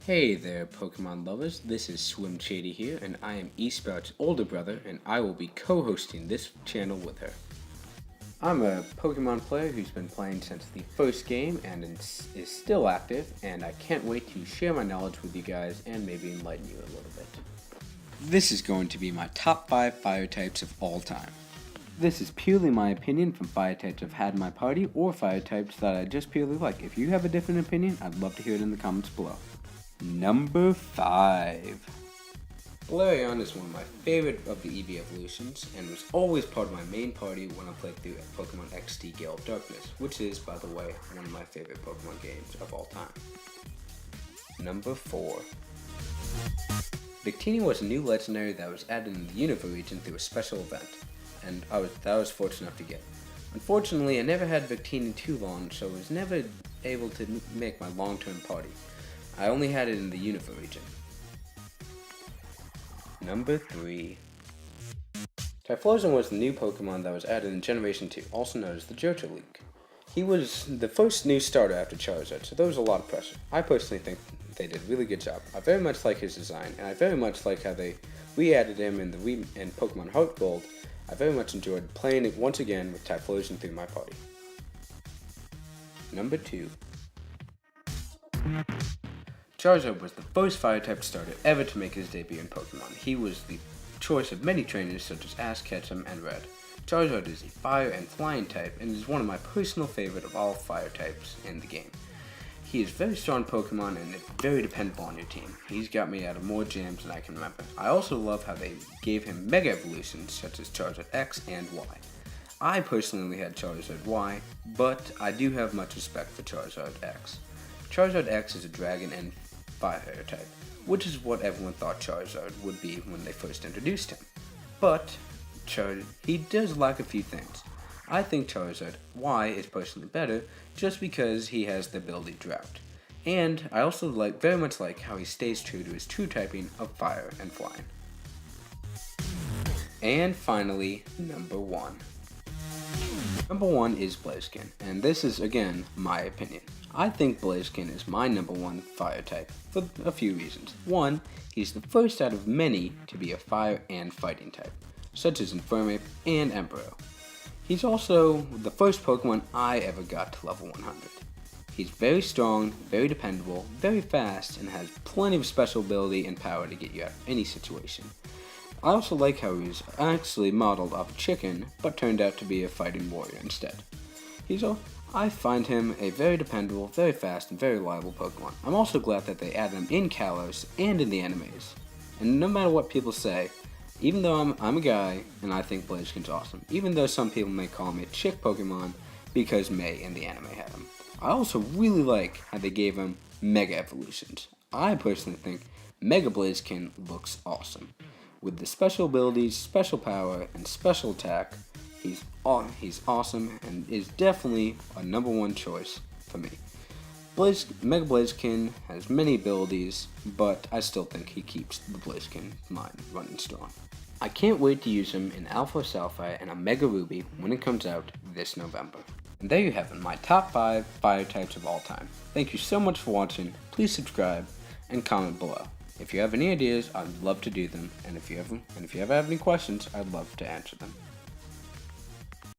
Hey there, Pokemon lovers. This is swimshady here, and I am Esprout's older brother, and I will be co-hosting this channel with her. I'm a Pokemon player who's been playing since the first game and is still active, and I can't wait to share my knowledge with you guys and maybe enlighten you a little bit. This is going to be my top 5 fire types of all time. This is purely my opinion from fire types I've had in my party or fire types that I just purely like. If you have a different opinion, I'd love to hear it in the comments below. Number 5. Galarian is one of my favorite of the EV evolutions and was always part of my main party when I played through Pokemon XD Gale of Darkness, which is, by the way, one of my favorite Pokemon games of all time. Number 4. Victini was a new legendary that was added in the Unova region through a special event, and I was fortunate enough to get. Unfortunately, I never had Victini too long, so I was never able to make my long-term party. I only had it in the Unova region. Number 3. Typhlosion was the new Pokemon that was added in Generation 2, also known as the Johto League. He was the first new starter after Charizard, so there was a lot of pressure. I personally think they did a really good job. I very much like his design, and I very much like how they re-added him in Pokemon Heart Gold. I very much enjoyed playing it once again with Typhlosion through my party. Number 2. Charizard was the first fire-type starter ever to make his debut in Pokemon. He was the choice of many trainers such as Ash Ketchum and Red. Charizard is a fire and flying type and is one of my personal favorite of all fire types in the game. He is very strong Pokemon and very dependable on your team. He's got me out of more jams than I can remember. I also love how they gave him Mega Evolutions such as Charizard X and Y. I personally only had Charizard Y, but I do have much respect for Charizard X. Charizard X is a dragon and fire type, which is what everyone thought Charizard would be when they first introduced him. But he does lack a few things. I think Charizard Y is personally better just because he has the ability Drought. And I also very much like how he stays true to his true typing of fire and flying. And finally, number 1. Number 1 is Blaziken, and this is again my opinion. I think Blaziken is my number 1 fire type for a few reasons. 1, he's the first out of many to be a fire and fighting type, such as Infernape and Emperor. He's also the first Pokemon I ever got to level 100. He's very strong, very dependable, very fast, and has plenty of special ability and power to get you out of any situation. I also like how he was actually modeled off a chicken, but turned out to be a fighting warrior instead. I find him a very dependable, very fast, and very reliable Pokemon. I'm also glad that they added him in Kalos and in the animes. And no matter what people say, even though I'm a guy and I think Blaziken's awesome, even though some people may call me a chick Pokemon because May in the anime had him, I also really like how they gave him Mega Evolutions. I personally think Mega Blaziken looks awesome. With the special abilities, special power, and special attack, he's awesome and is definitely a number 1 choice for me. Mega Blaziken has many abilities, but I still think he keeps the Blaziken line running strong. I can't wait to use him in Alpha Sapphire and a Mega Ruby when it comes out this November. And there you have it, my top 5 fire types of all time. Thank you so much for watching. Please subscribe and comment below. If you have any ideas, I'd love to do them, and if you ever have any questions, I'd love to answer them.